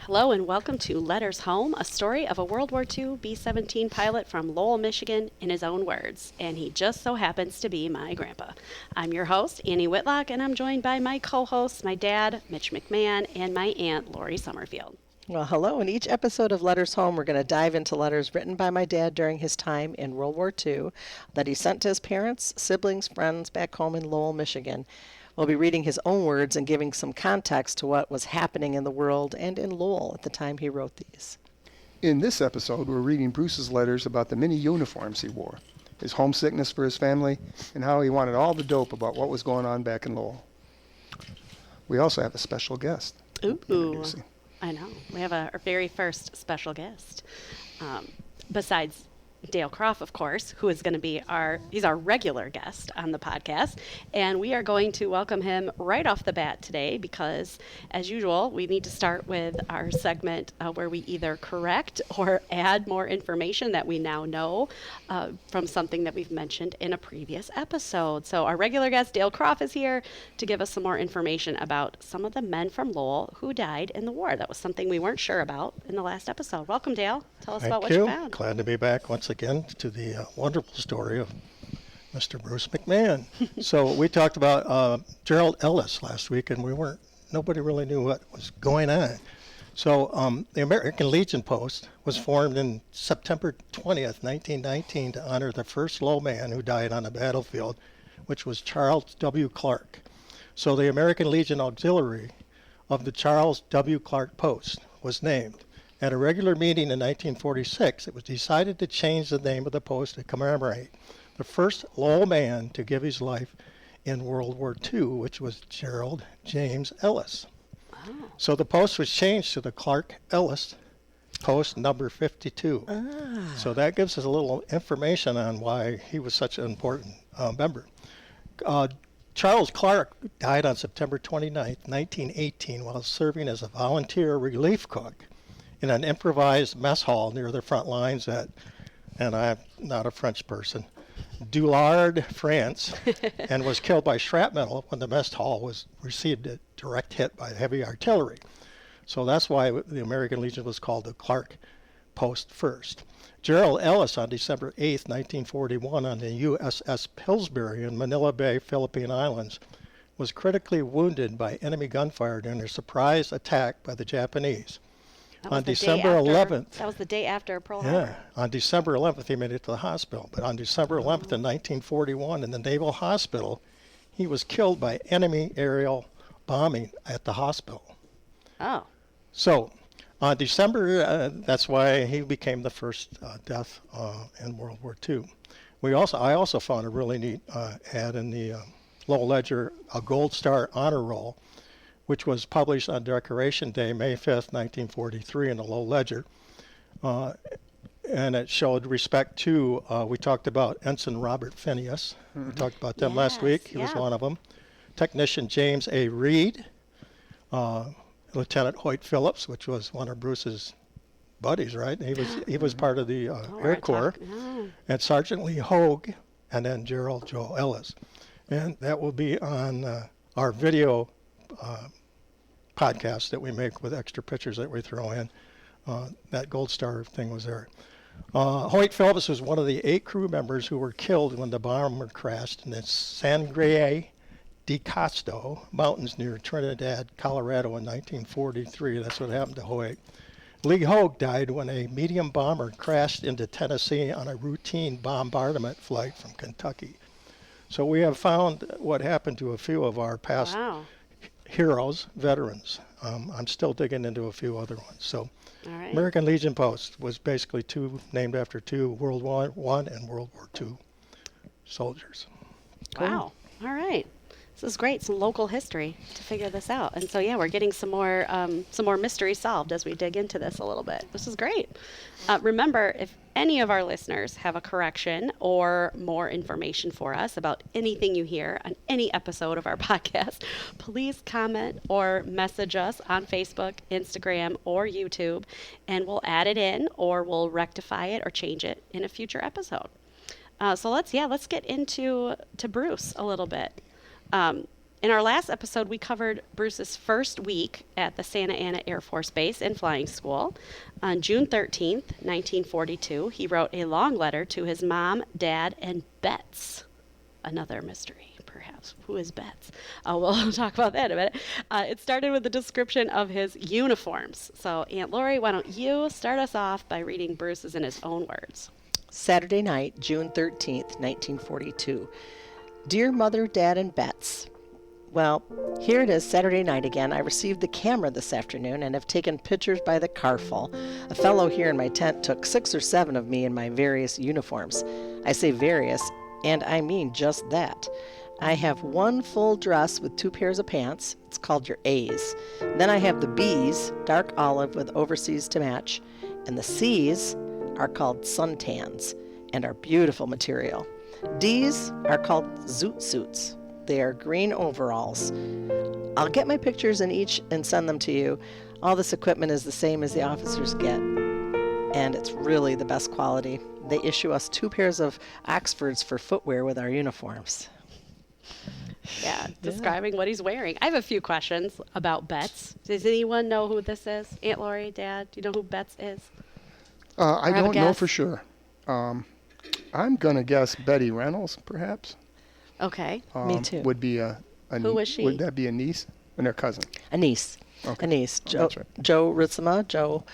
Hello and welcome to Letters Home, a story of a World War II B-17 pilot from Lowell, Michigan, in his own words. And he just so happens to be my grandpa. I'm your host, Annie Whitlock, and I'm joined by my co-hosts, my dad, Mitch McMahon, and my aunt, Lori Summerfield. Well, hello. In each episode of Letters Home, we're going to dive into letters written by my dad during his time in World War II that he sent to his parents, siblings, friends back home in Lowell, Michigan. We'll be reading his own words and giving some context to what was happening in the world and in Lowell at the time he wrote these. In this episode, we're reading Bruce's letters about the many uniforms he wore, his homesickness for his family, and how he wanted all the dope about what was going on back in Lowell. We also have a special guest. Ooh. I know. We have our very first special guest. Besides Dale Croft, of course, who is going to be he's our regular guest on the podcast. And we are going to welcome him right off the bat today because, as usual, we need to start with our segment where we either correct or add more information that we now know from something that we've mentioned in a previous episode. So our regular guest, Dale Croft, is here to give us some more information about some of the men from Lowell who died in the war. That was something we weren't sure about in the last episode. Welcome, Dale. Tell us about what you found. Glad to be back once again to the wonderful story of Mr. Bruce McMahon. So we talked about Gerald Ellis last week, and nobody really knew what was going on. So the American Legion Post was formed in September 20th, 1919 to honor the first Lowell man who died on the battlefield, which was Charles W. Clark. So the American Legion Auxiliary of the Charles W. Clark Post was named. At a regular meeting in 1946, it was decided to change the name of the post to commemorate the first Lowell man to give his life in World War II, which was Gerald James Ellis. Oh. So the post was changed to the Clark Ellis Post number 52. So that gives us a little information on why he was such an important member. Charles Clark died on September 29th, 1918, while serving as a volunteer relief cook in an improvised mess hall near the front lines and I'm not a French person, Doulard, France, and was killed by shrapnel when the mess hall received a direct hit by heavy artillery. So that's why the American Legion was called the Clark Post first. Gerald Ellis on December 8th, 1941 on the USS Pillsbury in Manila Bay, Philippine Islands, was critically wounded by enemy gunfire during a surprise attack by the Japanese. On December 11th. That was the day after Pearl Harbor. Yeah, on December 11th, he made it to the hospital. But on December 11th in 1941, in the Naval Hospital, he was killed by enemy aerial bombing at the hospital. Oh. So on December, that's why he became the first death in World War II. I also found a really neat ad in the Lowell Ledger, a Gold Star Honor Roll, which was published on Decoration Day, May 5th, 1943 in the Lowell Ledger. And it showed respect to, we talked about Ensign Robert Phineas. We talked about them last week. He was one of them. Technician James A. Reed, Lieutenant Hoyt Phillips, which was one of Bruce's buddies, right? He was part of the Air Corps. And Sergeant Lee Hogue, and then Gerald Joe Ellis. And that will be on our video podcast that we make with extra pictures that we throw in. That Gold Star thing was there. Hoyt Phillips was one of the 8 crew members who were killed when the bomber crashed in the Sangre de Costo Mountains near Trinidad, Colorado in 1943. That's what happened to Hoyt. Lee Hogue died when a medium bomber crashed into Tennessee on a routine bombardment flight from Kentucky. So we have found what happened to a few of our past heroes, veterans. I'm still digging into a few other ones. So American Legion Post was basically named after 2 World War I and World War II soldiers. Wow. All right. This is great. Some local history to figure this out. And so, we're getting some more mystery solved as we dig into this a little bit. This is great. Remember, if any of our listeners have a correction or more information for us about anything you hear on any episode of our podcast, please comment or message us on Facebook, Instagram, or YouTube, and we'll add it in or we'll rectify it or change it in a future episode. So let's get into Bruce a little bit. In our last episode, we covered Bruce's first week at the Santa Ana Air Force Base in flying school. On June 13th, 1942, he wrote a long letter to his mom, dad, and Betts. Another mystery, perhaps. Who is Betts? We'll talk about that in a minute. It started with a description of his uniforms. So, Aunt Lori, why don't you start us off by reading Bruce's in his own words? Saturday night, June 13th, 1942. Dear Mother, Dad, and Betts. Well, here it is, Saturday night again. I received the camera this afternoon and have taken pictures by the carful. A fellow here in my tent took 6 or 7 of me in my various uniforms. I say various, and I mean just that. I have one full dress with 2 pairs of pants. It's called your A's. Then I have the B's, dark olive with overseas to match. And the C's are called suntans and are beautiful material. D's are called zoot suits. They are green overalls. I'll get my pictures in each and send them to you. All this equipment is the same as the officers get, and it's really the best quality. They issue us 2 pairs of Oxfords for footwear with our uniforms. Yeah, describing what he's wearing. I have a few questions about Betts. Does anyone know who this is? Aunt Lori, Dad, do you know who Betts is? I have a don't know guess? for sure. I'm going to guess Betty Reynolds, perhaps. Okay. Me too. Would be a Who was she? Would that be a niece? And her cousin. A niece. Okay. A niece. Oh, Joe, that's right. Joe Ritzema, Joe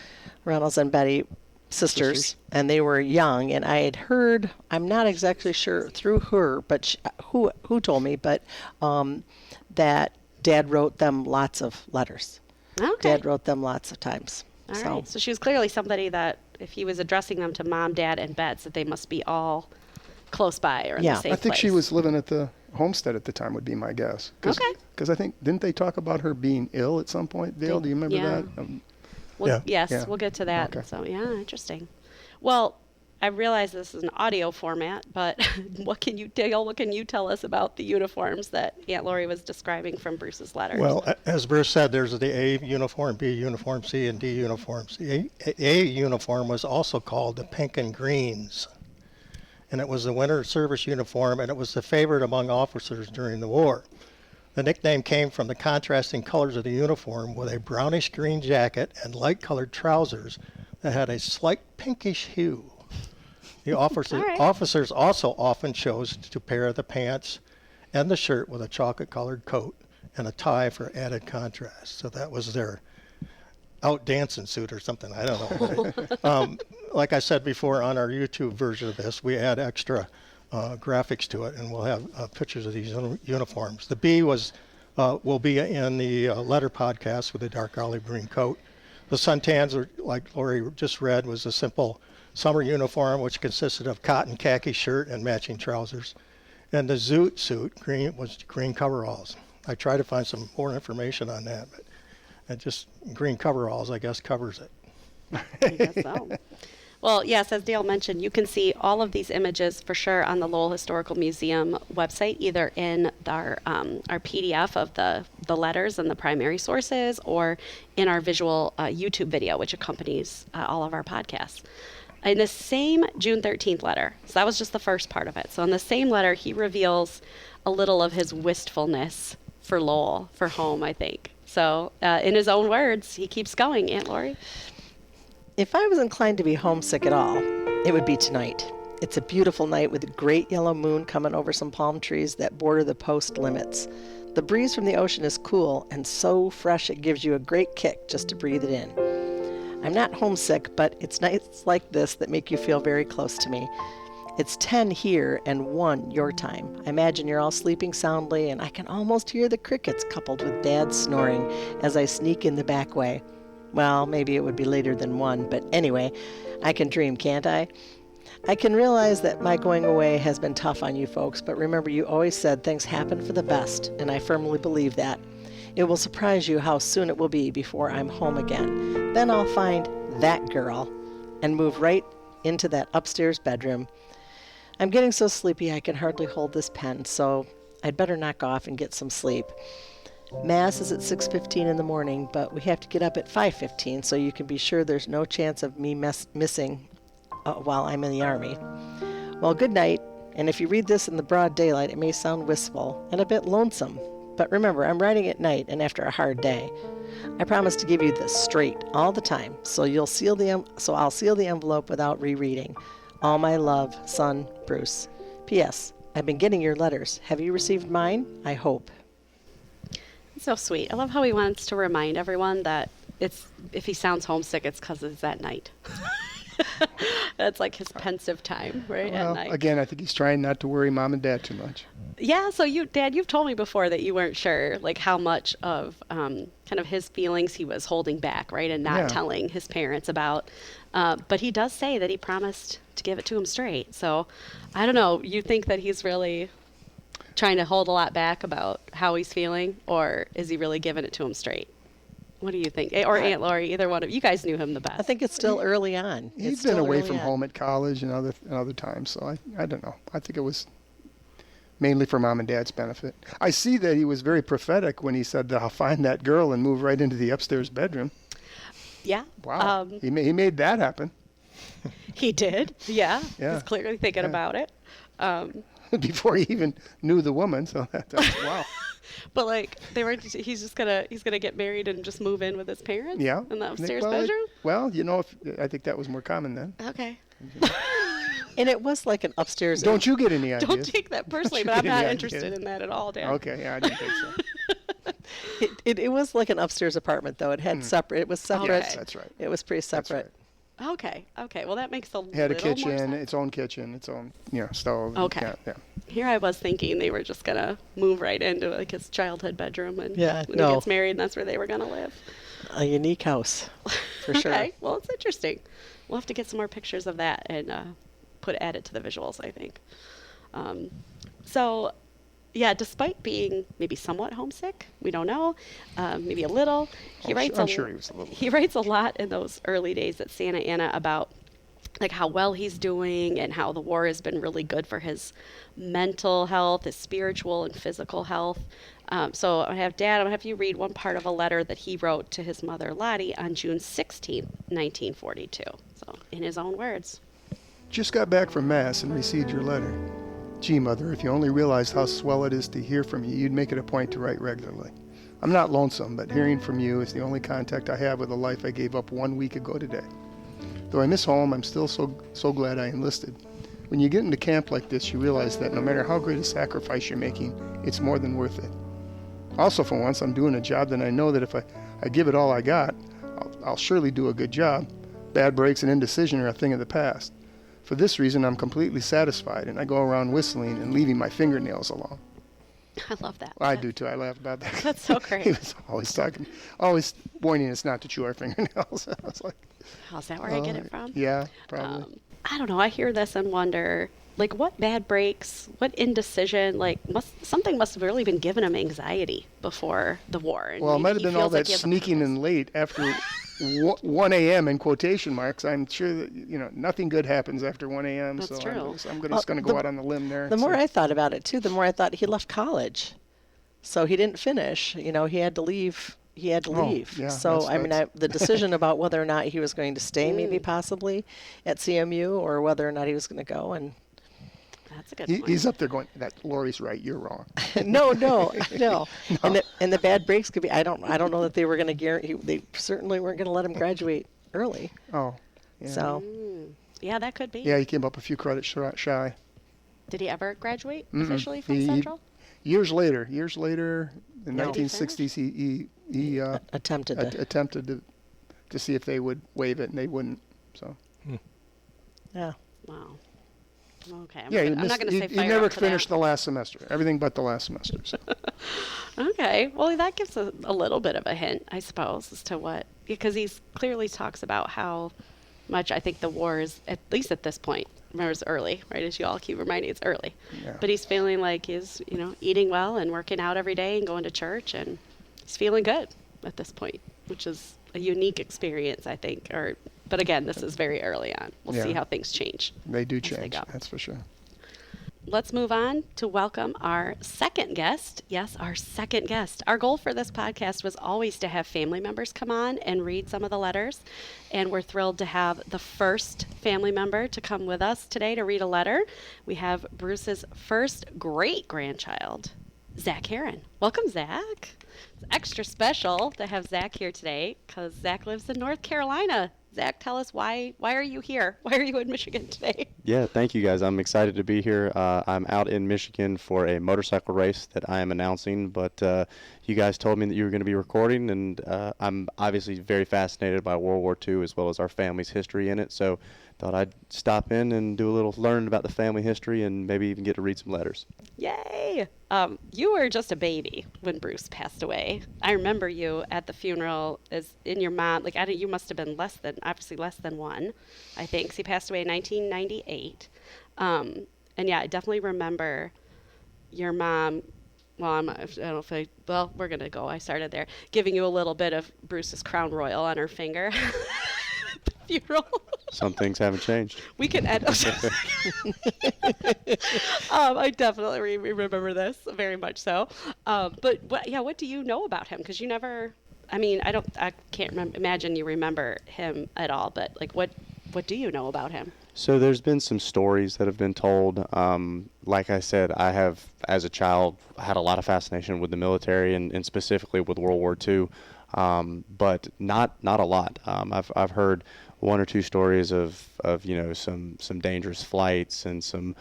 Reynolds, and Betty, sisters. And they were young. And I had heard, I'm not exactly sure through her, but who told me, but that Dad wrote them lots of letters. Okay. Dad wrote them lots of times. All right. So she was clearly somebody that, if he was addressing them to Mom, Dad, and Betts, that they must be all close by or in Yeah. the same I think place. she was living at the homestead at the time would be my guess. Okay. Because I think, didn't they talk about her being ill at some point, Dale? Do you remember Yeah. that? Well, Yeah. Yes, Yeah. we'll get to that. Okay. So, yeah, interesting. Well, I realize this is an audio format, but what can you tell us about the uniforms that Aunt Lori was describing from Bruce's letter? Well, as Bruce said, there's the A uniform, B uniform, C, and D uniforms. The A uniform was also called the pink and greens, and it was the winter service uniform, and it was the favorite among officers during the war. The nickname came from the contrasting colors of the uniform, with a brownish green jacket and light-colored trousers that had a slight pinkish hue. The right. officers also often chose to pair the pants and the shirt with a chocolate-colored coat and a tie for added contrast. So that was their out dancing suit or something. I don't know. Like I said before, on our YouTube version of this, we add extra graphics to it, and we'll have pictures of these uniforms. The B will be in the letter podcast with a dark olive green coat. The suntans, like Lori just read, was a simple summer uniform, which consisted of cotton khaki shirt and matching trousers. And the zoot suit, was green coveralls. I tried to find some more information on that, but just green coveralls, I guess, covers it. I guess so. Well, yes, as Dale mentioned, you can see all of these images for sure on the Lowell Historical Museum website, either in our PDF of the letters and the primary sources, or in our visual YouTube video, which accompanies all of our podcasts. In the same June 13th letter, so that was just the first part of it. So in the same letter, he reveals a little of his wistfulness for Lowell, for home, I think. So in his own words, he keeps going. Aunt Lori? If I was inclined to be homesick at all, it would be tonight. It's a beautiful night with a great yellow moon coming over some palm trees that border the post limits. The breeze from the ocean is cool and so fresh it gives you a great kick just to breathe it in. I'm not homesick, but it's nights like this that make you feel very close to me. It's 10 here and 1 your time. I imagine you're all sleeping soundly, and I can almost hear the crickets coupled with Dad's snoring as I sneak in the back way. Well, maybe it would be later than 1, but anyway, I can dream, can't I? I can realize that my going away has been tough on you folks, but remember you always said things happen for the best, and I firmly believe that. It will surprise you how soon it will be before I'm home again. Then I'll find that girl and move right into that upstairs bedroom. I'm getting so sleepy I can hardly hold this pen, so I'd better knock off and get some sleep. Mass is at 6:15 in the morning, but we have to get up at 5:15, so you can be sure there's no chance of me missing while I'm in the Army. Well, good night, and if you read this in the broad daylight, it may sound wistful and a bit lonesome, But remember, I'm writing at night and after a hard day. I promise to give you this straight all the time, so I'll seal the envelope without rereading. All my love, son, Bruce. P.S. I've been getting your letters. Have you received mine? I hope. So sweet. I love how he wants to remind everyone that if he sounds homesick, it's because it's at night. That's like his pensive time, right? Well, at night. again, I think he's trying not to worry Mom and Dad too much. Yeah, so Dad, you've told me before that you weren't sure, like how much of kind of his feelings he was holding back, right, and not Yeah. telling his parents about. But he does say that he promised to give it to him straight. So I don't know. You think that he's really trying to hold a lot back about how he's feeling, or is he really giving it to him straight? What do you think? Or Aunt Lori, either one of you guys knew him the best. I think it's still early on. He's It's been still away early from on. home at college and other times, so I don't know. I think it was mainly for Mom and Dad's benefit. I see that he was very prophetic when he said that I'll find that girl and move right into the upstairs bedroom. Yeah. Wow, he made that happen He did. Yeah. Yeah. He's clearly thinking Yeah. about it. before he even knew the woman. So that's wow. But like he's gonna get married and just move in with his parents. Yeah. In the upstairs well, bedroom. Well, I think that was more common then. Okay. And it was like an upstairs. Don't you get any ideas? Don't take that personally, you but I'm get not any interested ideas? in that at all, Dan. Okay, yeah, I didn't think so. It was like an upstairs apartment, though. It had separate. It was separate. Okay. That's right. It was pretty That's separate. right. Okay. Well, that makes a It had a little more kitchen, sense. its own kitchen, its own stove. Okay. Yeah. Here I was thinking they were just gonna move right into like his childhood bedroom, and Yeah, when no. he gets married, that's where they were gonna live. A unique house, for sure. Okay. Well, it's interesting. We'll have to get some more pictures of that and add it to the visuals, I think. So, yeah, despite being maybe somewhat homesick, we don't know, maybe a little. I'm sure he was a little. He writes a lot in those early days at Santa Ana about like how well he's doing and how the war has been really good for his mental health, his spiritual and physical health. So I'm going to have you read one part of a letter that he wrote to his mother, Lottie, on June 16th, 1942. So in his own words. Just got back from Mass and received your letter. Gee, Mother, if you only realized how swell it is to hear from you, you'd make it a point to write regularly. I'm not lonesome, but hearing from you is the only contact I have with the life I gave up 1 week ago today. Though I miss home, I'm still so glad I enlisted. When you get into camp like this, you realize that no matter how great a sacrifice you're making, it's more than worth it. Also, for once, I'm doing a job that I know that if I give it all I got, I'll surely do a good job. Bad breaks and indecision are a thing of the past. For this reason, I'm completely satisfied, and I go around whistling and leaving my fingernails alone. I love that. Well, I do too. I laugh about that. That's so great. He was always warning us not to chew our fingernails. I was like, How's that where I get it from? yeah, probably. I don't know. I hear this and wonder, like, what bad breaks, what indecision, like, something must have really been giving him anxiety before the war. And Well, it maybe might have he been all feels like that he has a sneaking purpose. in late after 1 a.m. in quotation marks. I'm sure that nothing good happens after 1 a.m. That's so true. I'm just going to go out on the limb there. The and more say- I thought about it, too, the more I thought he left college. So he didn't finish. He had to leave. He had to Oh, leave. yeah, So, that's- the decision about whether or not he was going to stay, maybe possibly, at CMU, or whether or not he was going to go. And That's a good point. he's up there going, "That Lori's right. You're wrong." no. And the bad breaks could be. I don't know that they were going to guarantee. They certainly weren't going to let him graduate early. Oh, yeah. So Yeah, that could be. Yeah, he came up a few credits shy. Did he ever graduate Mm-mm. officially from He- Central? Years later, in No. 1960s, he attempted to. attempted to see if they would waive it, and they wouldn't. So Yeah. Wow. Okay. yeah, I'm not going to say he fire never up to finished that. the last semester. Everything but the last semester. So. Okay. Well, that gives a little bit of a hint, I suppose, as to what, because he clearly talks about how much I think the war is, at least at this point, remember it's early, right? As you all keep reminding, it's early. Yeah. But he's feeling like he's, eating well and working out every day and going to church, and he's feeling good at this point, which is a unique experience, I think. But again, this is very early on. We'll see Yeah. how things change. They do as they change. go. That's for sure. Let's move on to welcome our second guest. Yes, our second guest. Our goal for this podcast was always to have family members come on and read some of the letters. And we're thrilled to have the first family member to come with us today to read a letter. We have Bruce's first great-grandchild, Zach Heron. Welcome, Zach. It's extra special to have Zach here today because Zach lives in North Carolina. Zach, tell us why are you here? Why are you in Michigan today? Yeah, thank you guys. I'm excited to be here. I'm out in Michigan for a motorcycle race that I am announcing, but you guys told me that you were going to be recording, and I'm obviously very fascinated by World War II as well as our family's history in it, so thought I'd stop in and do a little learning about the family history and maybe even get to read some letters. Yay! You were just a baby when Bruce passed away. I remember you at the funeral as in your mom. Like you must have been obviously less than one, I think. 'Cause he passed away in 1998. And yeah, I definitely remember your mom. Well, I don't know if well, we're gonna go. I started there, giving you a little bit of Bruce's crown royal on her finger. At the funeral. Some things haven't changed. We can end. I definitely remember this very much so. But what do you know about him? Because you never. I mean, I can't imagine you remember him at all. But like, what do you know about him? So there's been some stories that have been told. Like I said, I have, as a child, had a lot of fascination with the military and specifically with World War II, but not a lot. I've heard one or two stories of some dangerous flights and some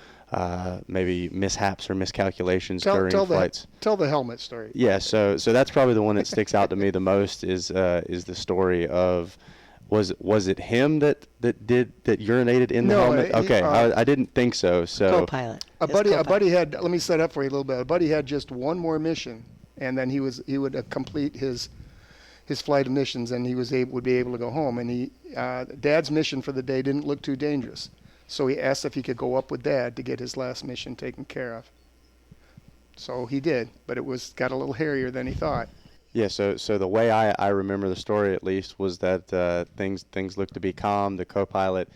maybe mishaps or miscalculations during flights. Tell the helmet story. Yeah, so that's probably the one that sticks out to me the most is the story of was it him that urinated in the helmet? Okay, I didn't think so. So Co-pilot. A buddy had. Let me set up for you a little bit. A buddy had just one more mission, and then he would complete his flight of missions, and would be able to go home. And Dad's mission for the day didn't look too dangerous, so he asked if he could go up with Dad to get his last mission taken care of. So he did, but it got a little hairier than he thought. Yeah, so the way I remember the story at least was that things looked to be calm. The co-pilot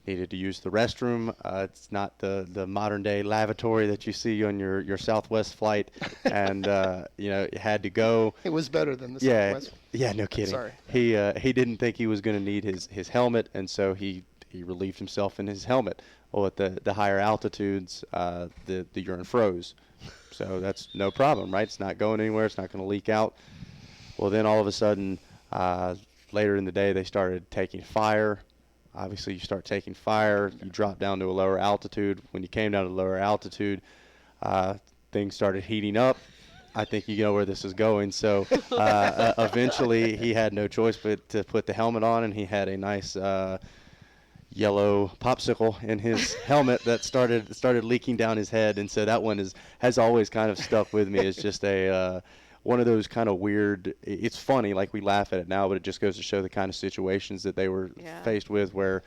needed to use the restroom. It's not the modern day lavatory that you see on your Southwest flight, and had to go. It was better than the Yeah, Southwest. yeah, no kidding. Sorry. He didn't think he was going to need his helmet, and so he relieved himself in his helmet. Well, at the higher altitudes, the urine froze. So that's no problem, right? It's not going anywhere. It's not going to leak out. Well, then all of a sudden, later in the day, they started taking fire. Obviously, you start taking fire. You drop down to a lower altitude. When you came down to lower altitude, things started heating up. I think you know where this is going. So eventually, he had no choice but to put the helmet on, and he had a nice yellow popsicle in his helmet that started leaking down his head, and so that one has always kind of stuck with me as just a one of those kind of weird. It's funny, like we laugh at it now, but it just goes to show the kind of situations that they were faced with, where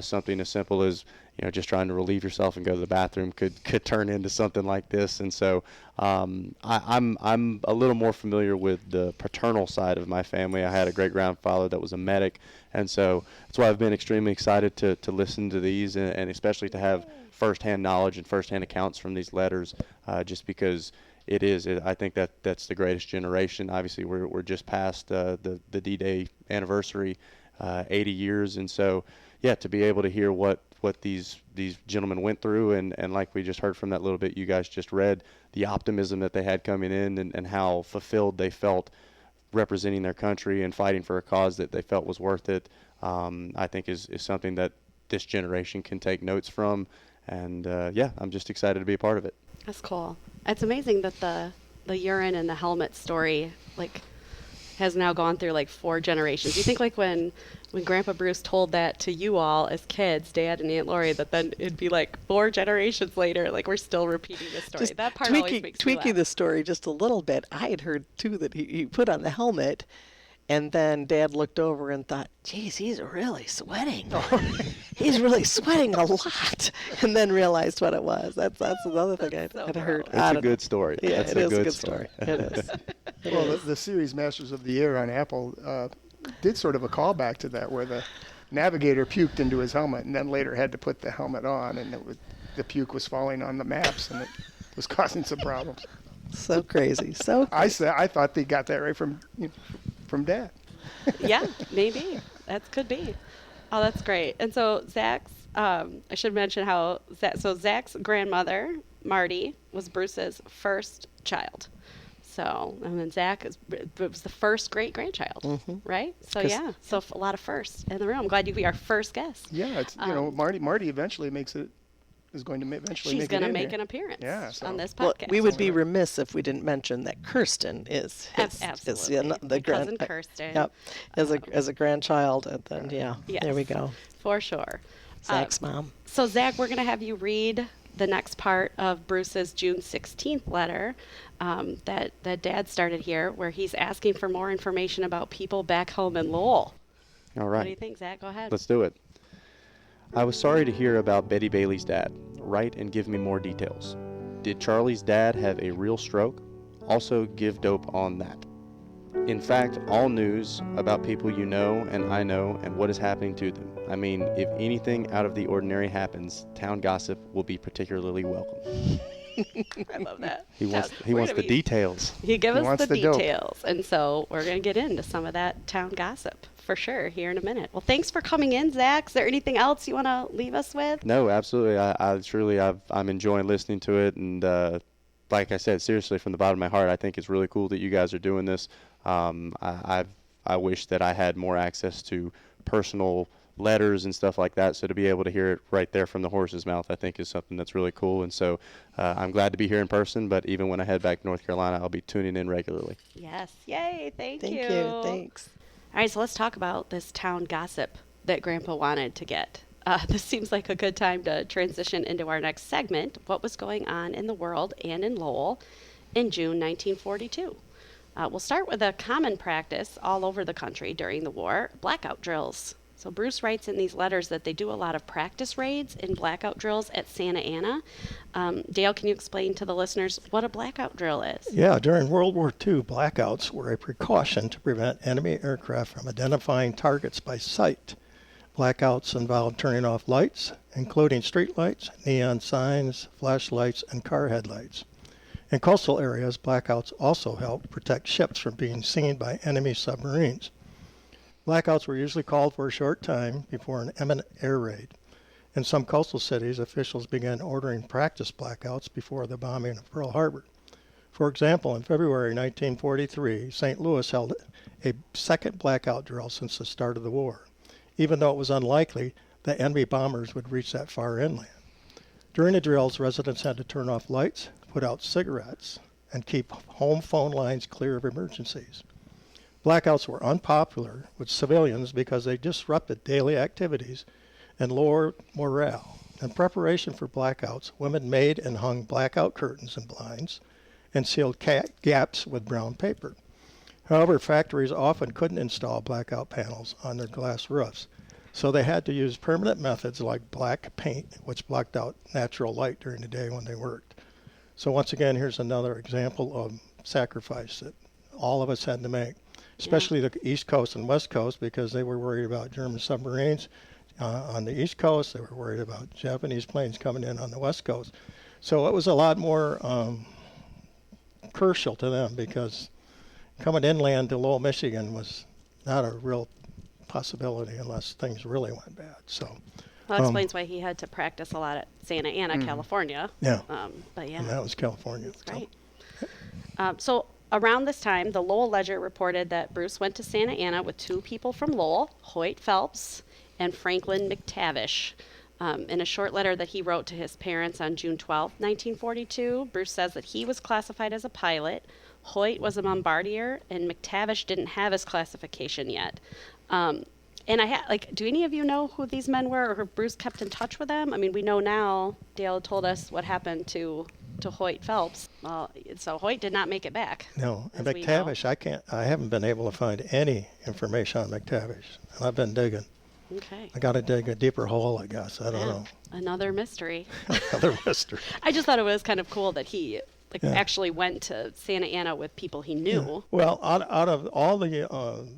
something as simple as just trying to relieve yourself and go to the bathroom could turn into something like this. And so I'm a little more familiar with the paternal side of my family. I had a great grandfather that was a medic, and so that's why I've been extremely excited to listen to these and especially to have firsthand knowledge and firsthand accounts from these letters, just because I think that's the greatest generation. Obviously, we're just past the D-Day anniversary, 80 years, and so yeah, to be able to hear what these gentlemen went through, and like we just heard from that little bit you guys just read, the optimism that they had coming in, and how fulfilled they felt representing their country and fighting for a cause that they felt was worth it, I think is something that this generation can take notes from. And yeah, I'm just excited to be a part of it. That's cool. It's amazing that the urine and the helmet story has now gone through 4 generations. You think when Grandpa Bruce told that to you all as kids, Dad and Aunt Lori, that then it'd be 4 generations later, we're still repeating the story. Just That part always makes me tweaking laugh. the story just a little bit. I had heard too that he put on the helmet, and then Dad looked over and thought, "Geez, he's really sweating. He's really sweating a lot." And then realized what it was. That's another thing I'd heard. It's a good story. Yeah, That's it is a good story. It is. Well, the series Masters of the Air on Apple did sort of a callback to that, where the navigator puked into his helmet and then later had to put the helmet on, and the puke was falling on the maps, and it was causing some problems. So crazy. So I thought they got that right from Dad. Yeah, maybe. That could be. Oh, that's great. And so Zach's, I should mention how, Zach's grandmother, Marty was Bruce's first child. So, and then Zach was the first great-grandchild, right? So, 'Cause- yeah, so a lot of firsts in the room. I'm glad you could be our first guest. Yeah, it's Marty eventually is going to eventually She's make going it to in make here. an appearance Yeah, so- on this Well, podcast. we would be remiss if we didn't mention that Kirsten is Absolutely. the My cousin Kirsten. Yep, as a grandchild, and then there we Yes, go. for sure. Zach's mom. So, Zach, we're going to have you read the next part of Bruce's June 16th letter that Dad started here, where he's asking for more information about people back home in Lowell. All What do you right. think, Zach? Go ahead. Let's do it. I was sorry to hear about Betty Bailey's dad. Write and give me more details. Did Charlie's dad have a real stroke? Also give dope on that. In fact, all news about people you know and I know and what is happening to them. I mean, if anything out of the ordinary happens, town gossip will be particularly welcome. I love that. He wants We're the gonna be- details. He gave He us wants the the dope. details. And so we're going to get into some of that town gossip for sure here in a minute. Well, thanks for coming in, Zach. Is there anything else you want to leave us with? No, absolutely. I'm enjoying listening to it, and like I said, seriously, from the bottom of my heart, I think it's really cool that you guys are doing this. I wish that I had more access to personal letters and stuff like that, so to be able to hear it right there from the horse's mouth, I think is something that's really cool. And so I'm glad to be here in person, but even when I head back to North Carolina, I'll be tuning in regularly. Yes. Yay. Thank Thank you. you. Thanks. All right, so let's talk about this town gossip that Grandpa wanted to get. This seems like a good time to transition into our next segment, what was going on in the world and in Lowell in June 1942. We'll start with a common practice all over the country during the war, blackout drills. So Bruce writes in these letters that they do a lot of practice raids and blackout drills at Santa Ana. Dale, can you explain to the listeners what a blackout drill is? Yeah, during World War II, blackouts were a precaution to prevent enemy aircraft from identifying targets by sight. Blackouts involved turning off lights, including street lights, neon signs, flashlights, and car headlights. In coastal areas, blackouts also helped protect ships from being seen by enemy submarines. Blackouts were usually called for a short time before an imminent air raid. In some coastal cities, officials began ordering practice blackouts before the bombing of Pearl Harbor. For example, in February 1943, St. Louis held a second blackout drill since the start of the war, even though it was unlikely that enemy bombers would reach that far inland. During the drills, residents had to turn off lights, put out cigarettes, and keep home phone lines clear of emergencies. Blackouts were unpopular with civilians because they disrupted daily activities and lowered morale. In preparation for blackouts, women made and hung blackout curtains and blinds and sealed gaps with brown paper. However, factories often couldn't install blackout panels on their glass roofs, so they had to use permanent methods like black paint, which blocked out natural light during the day when they worked. So once again, here's another example of sacrifice that all of us had to make, especially the East Coast and West Coast, because they were worried about German submarines on the East Coast. They were worried about Japanese planes coming in on the West Coast. So it was a lot more crucial to them, because coming inland to Lowell, Michigan was not a real possibility unless things really went bad. So Well, that explains why he had to practice a lot at Santa Ana, California. yeah, But yeah, and that was California. that's great. So around this time, the Lowell Ledger reported that Bruce went to Santa Ana with two people from Lowell, Hoyt Phelps and Franklin McTavish. In a short letter that he wrote to his parents on June 12, 1942, Bruce says that he was classified as a pilot, Hoyt was a bombardier, and McTavish didn't have his classification yet. And do any of you know who these men were, or if Bruce kept in touch with them? I mean, we know now, Dale told us what happened to Hoyt Phelps. Well, so Hoyt did not make it back. No, and as we know. McTavish, I haven't been able to find any information on McTavish, and I've been digging. Okay. I got to dig a deeper hole, I guess. I don't know. Another mystery. Another mystery. I just thought it was kind of cool that he Yeah. actually went to Santa Ana with people he knew. Well, out of all the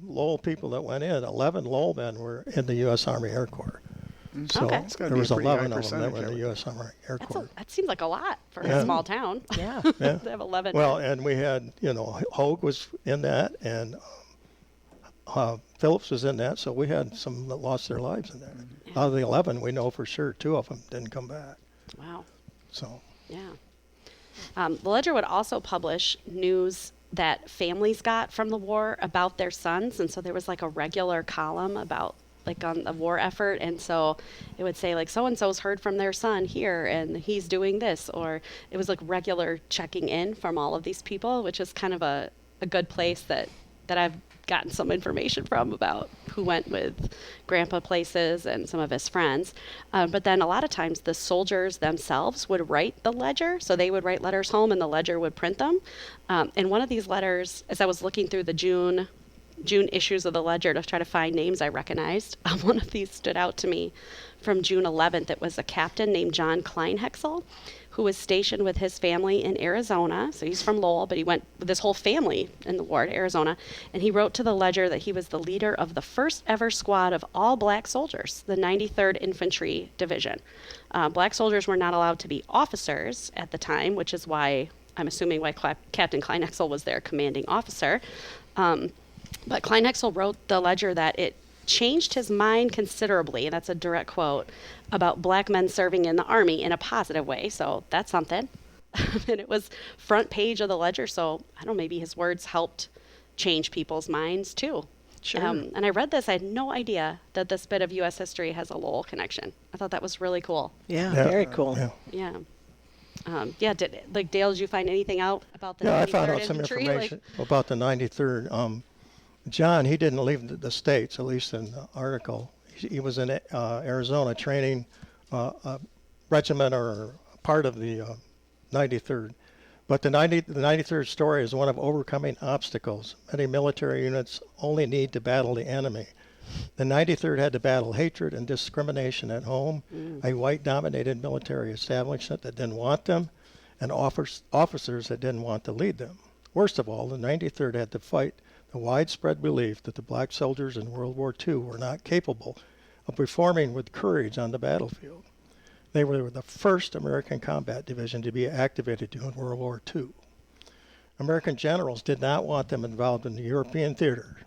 Lowell people that went in, 11 Lowell men were in the U.S. Army Air Corps. So Okay. It's gotta there be a was pretty high 11 of them that were in percentage, the I would U.S. Army Air Corps. That seems like a lot for a Yeah. small town. Yeah. Yeah. To have 11. Well, and we had, Hogue was in that, and Phillips was in that, so we had some that lost their lives in there. Out of the 11, we know for sure 2 of them didn't come back. Wow. So, Yeah. The ledger would also publish news that families got from the war about their sons, and so there was like a regular column about like on the war effort, and so it would say like so and so's heard from their son here and he's doing this, or it was like regular checking in from all of these people, which is kind of a good place that I've gotten some information from about who went with Grandpa places and some of his friends. But then a lot of times the soldiers themselves would write the ledger. So they would write letters home and the ledger would print them. And one of these letters, as I was looking through the June issues of the ledger to try to find names I recognized, one of these stood out to me from June 11th. It was a captain named John Kleinhexel, who was stationed with his family in Arizona. So he's from Lowell, but he went with his whole family in the war to Arizona. And he wrote to the ledger that he was the leader of the first ever squad of all black soldiers, the 93rd Infantry Division. Black soldiers were not allowed to be officers at the time, which is why, I'm assuming why Captain Kleinhexel was their commanding officer. But Kleinhexel wrote the ledger that it changed his mind considerably, and that's a direct quote, about black men serving in the Army in a positive way. So that's something. And it was front page of the ledger, so I don't know, maybe his words helped change people's minds too. Sure. And I read this, I had no idea that this bit of U.S. history has a Lowell connection. I thought that was really cool. Yeah, Yeah. very cool. Yeah. Yeah. Dale, did you find anything out about the Yeah, I 93rd found out some Infantry? information about the 93rd. John, he didn't leave the States, at least in the article. He was in Arizona training a regiment or part of the 93rd. But the 93rd story is one of overcoming obstacles. Many military units only need to battle the enemy. The 93rd had to battle hatred and discrimination at home, a white-dominated military establishment that didn't want them, and officers that didn't want to lead them. Worst of all, the 93rd had to fight the widespread belief that the black soldiers in World War II were not capable of performing with courage on the battlefield. They were the first American combat division to be activated during World War II. American generals did not want them involved in the European theater.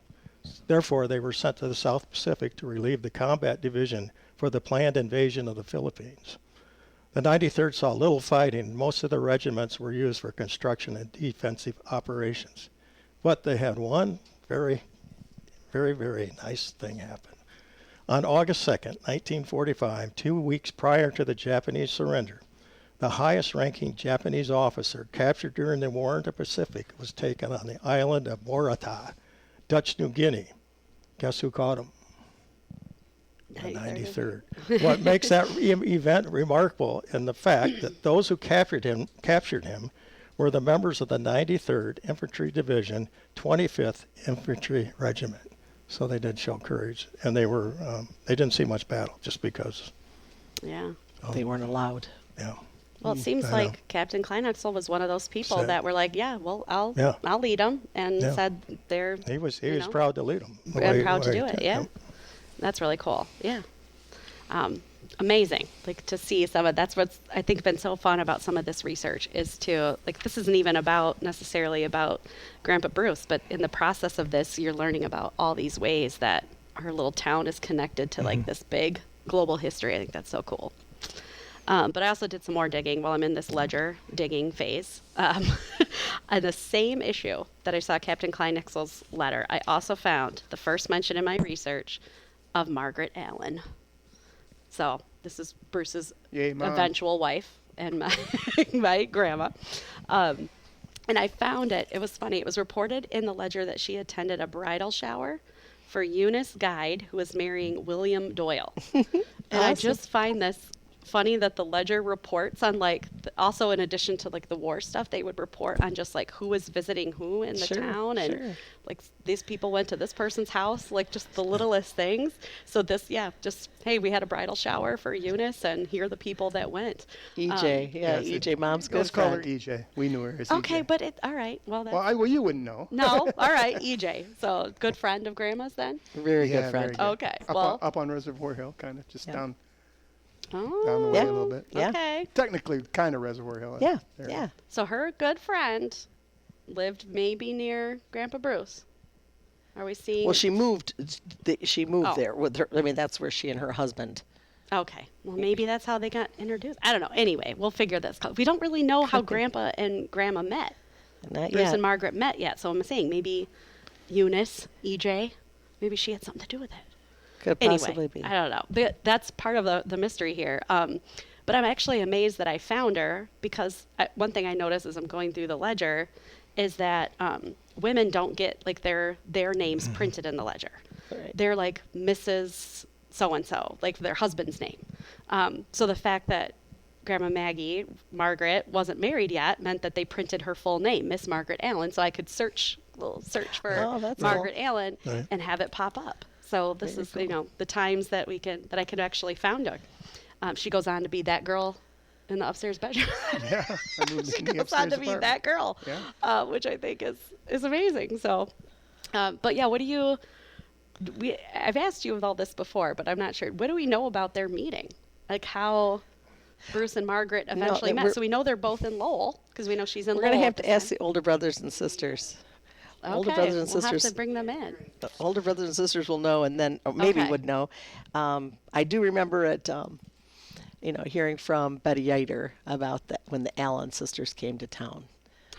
Therefore, they were sent to the South Pacific to relieve the combat division for the planned invasion of the Philippines. The 93rd saw little fighting, and most of the regiments were used for construction and defensive operations. But they had one very, very, very nice thing happen. On August 2nd, 1945, 2 weeks prior to the Japanese surrender, the highest-ranking Japanese officer captured during the War in the Pacific was taken on the island of Morata, Dutch New Guinea. Guess who caught him? The 93rd. What makes that event remarkable in the fact that those who captured him were the members of the 93rd Infantry Division, 25th Infantry Regiment. So they did show courage, and they didn't see much battle just because. Yeah. They weren't allowed. Yeah. Well, it seems I know. like Captain Kleinhexel was one of those people Said- that were like, yeah, well, I'll Yeah. lead them, and Yeah. said they're He was you know, proud to lead them. I'm proud to do it. Yeah. That's really cool. Yeah. Amazing. Like to see some of that's what's I think been so fun about some of this research is to like this isn't even necessarily about Grandpa Bruce, but in the process of this, you're learning about all these ways that our little town is connected to like this big global history. I think that's so cool. But I also did some more digging while I'm in this ledger digging phase. On the same issue that I saw Captain Kleinhexel's letter, I also found the first mention in my research of Margaret Allen. So this is Bruce's Yay, Mom. eventual wife and my grandma. And I found it. It was funny. It was reported in the ledger that she attended a bridal shower for Eunice Guide, who was marrying William Doyle. And I just find this funny that the ledger reports on like also in addition to like the war stuff, they would report on just like who was visiting who in the Sure, town, and sure. like these people went to this person's house, like just the littlest things. So this, just hey, we had a bridal shower for Eunice, and here are the people that went. EJ, yes, EJ, mom's good Let's call her friend. EJ. We knew her as Okay, EJ. but all right. Well, that's, Well, you wouldn't know. no, all right, EJ. So good friend of Grandma's then. Very Yeah, good friend. very good. Okay, Up, well- up on Reservoir Hill, kind of just Yeah. down the Oh, way Yeah. a little bit. Yeah. okay. Technically, kind of Reservoir Hill. Yeah, There. yeah. So her good friend lived maybe near Grandpa Bruce. Are we seeing? Well, she moved. She moved Oh. there with her. I mean, that's where she and her husband Okay. Well, maybe that's how they got introduced. I don't know. Anyway, we'll figure this out. We don't really know how Grandpa and Grandma met. Not Bruce yet. and Margaret met yet. So I'm saying maybe Eunice, EJ, maybe she had something to do with it. Could Anyway, possibly be. I don't know. That's part of the mystery here. But I'm actually amazed that I found her because one thing I noticed as I'm going through the ledger is that women don't get like their names printed in the ledger. Right. They're like Mrs. So-and-so, like their husband's name. So the fact that Grandma Maggie, Margaret, wasn't married yet meant that they printed her full name, Miss Margaret Allen. So I could search for Oh, that's Margaret cool. Allen Right. and have it pop up. So this is, the times that I could actually found her. She goes on to be that girl in the upstairs bedroom. Yeah. I mean, She in the goes on to upstairs be apartment. that girl, Yeah. which I think is amazing. So, but yeah, I've asked you with all this before, but I'm not sure. What do we know about their meeting? Like how Bruce and Margaret eventually that met. we're- So we know they're both in Lowell because we know she's in We're Lowell. going to have at to this ask time. the older brothers and sisters. Older Okay, brothers and we'll sisters. have to bring them in. The older brothers and sisters will know, and then or maybe Okay. would know. I do remember it, hearing from Betty Yeiter about that when the Allen sisters came to town.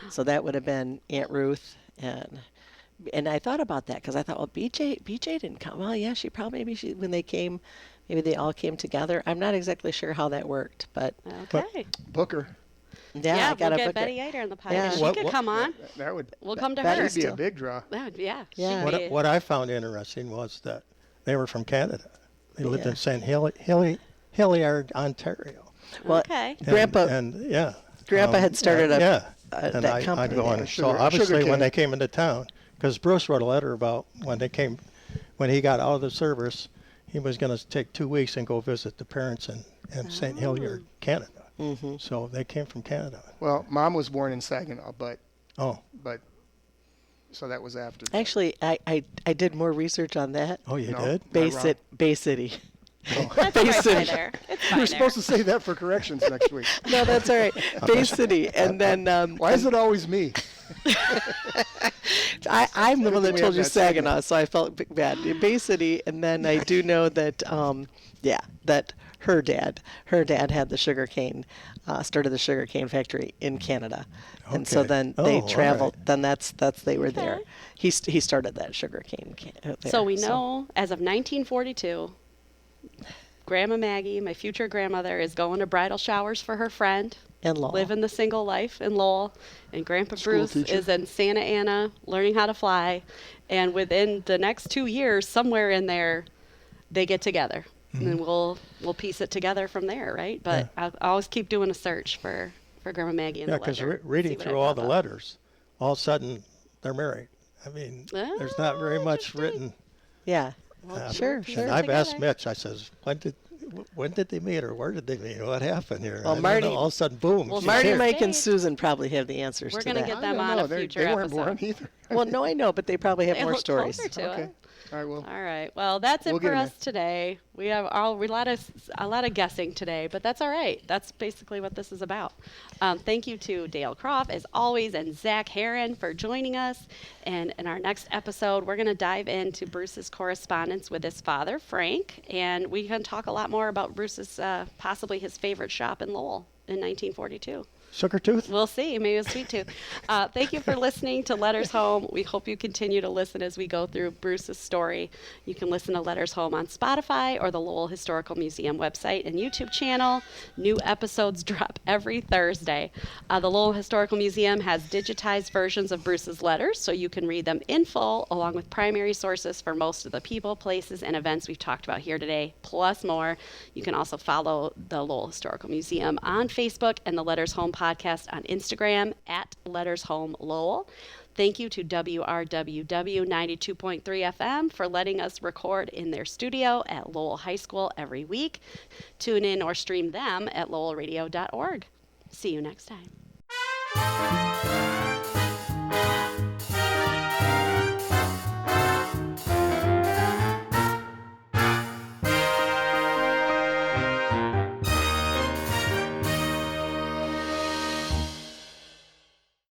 So that would have been Aunt Ruth, and I thought about that because I thought, well, BJ didn't come. Well, yeah, when they came, maybe they all came together. I'm not exactly sure how that worked, but Okay. Booker. yeah, I we'll got a get book. Betty Yeiter in the podcast. Yeah. She What- could what- come on. That would. We'll come to that her. is That'd be a still- big draw. That would, yeah. Yeah. she'd What, be- what I found interesting was that they were from Canada. They lived Yeah. in St. Hilliard, Ontario. Well, Okay. Grandpa Grandpa had started yeah. that And company going, there. so Sugar obviously cane. when they came into town, because Bruce wrote a letter about when he got out of the service, he was going to take 2 weeks and go visit the parents in St. Hilliard, Canada. Mm-hmm. So they came from Canada. Well, Mom was born in Saginaw, but Oh, so that was after. that. Actually, I did more research on that. oh, you No. did? Bay wrong? City. That's right Basin. by there. It's fine You're there. supposed to say that for corrections next week. No, that's all right. Bay City, and then Why is it always me? I'm the one that we told have you that Saginaw, so I felt bad. Bay City, and then I do know that that her dad had the sugarcane, started the sugarcane factory in Canada, and so Okay. then Oh, they all traveled. right. Then that's they were there. Okay. He started that sugarcane. There, So we know as of 1942, Grandma Maggie, my future grandmother, is going to bridal showers for her friend, in Lowell. living the single life in Lowell, and Grandpa School Bruce teacher. is in Santa Ana learning how to fly, and within the next 2 years, somewhere in there, they get together, and then we'll piece it together from there, right? But I'll always keep doing a search for Grandma Maggie in Yeah, the because ledger. reading see what I through all pop the up. letters, all of a sudden they're married. I mean, there's not very much interesting. written. Yeah, Well, sure, piece sure. it And I've asked together. Mitch, I says, when did they meet or where did they meet? What happened here? Well, I don't Marty- know, all of a sudden, boom. Well, she's Marty, here. Mike, and Dave. Susan probably have the answers We're to gonna that. get I them don't on know. a future They weren't episode. born either. Well, no, I know, but they probably have They more look stories. closer to Okay. it. All right. Well, All right. Well, that's it We'll get for in us today. We have a lot of guessing today, but that's all right. That's basically what this is about. Thank you to Dale Croft, as always, and Zach Herron for joining us. And in our next episode, we're going to dive into Bruce's correspondence with his father, Frank, and we can talk a lot more about Bruce's possibly his favorite shop in Lowell in 1942. Sugar tooth? We'll see. Maybe a sweet tooth. Thank you for listening to Letters Home. We hope you continue to listen as we go through Bruce's story. You can listen to Letters Home on Spotify or the Lowell Historical Museum website and YouTube channel. New episodes drop every Thursday. The Lowell Historical Museum has digitized versions of Bruce's letters, so you can read them in full, along with primary sources for most of the people, places, and events we've talked about here today, plus more. You can also follow the Lowell Historical Museum on Facebook and the Letters Home podcast on Instagram at Letters Home Lowell. Thank you to WRWW 92.3 FM for letting us record in their studio at Lowell High School every week. Tune in or stream them at lowellradio.org. See you next time.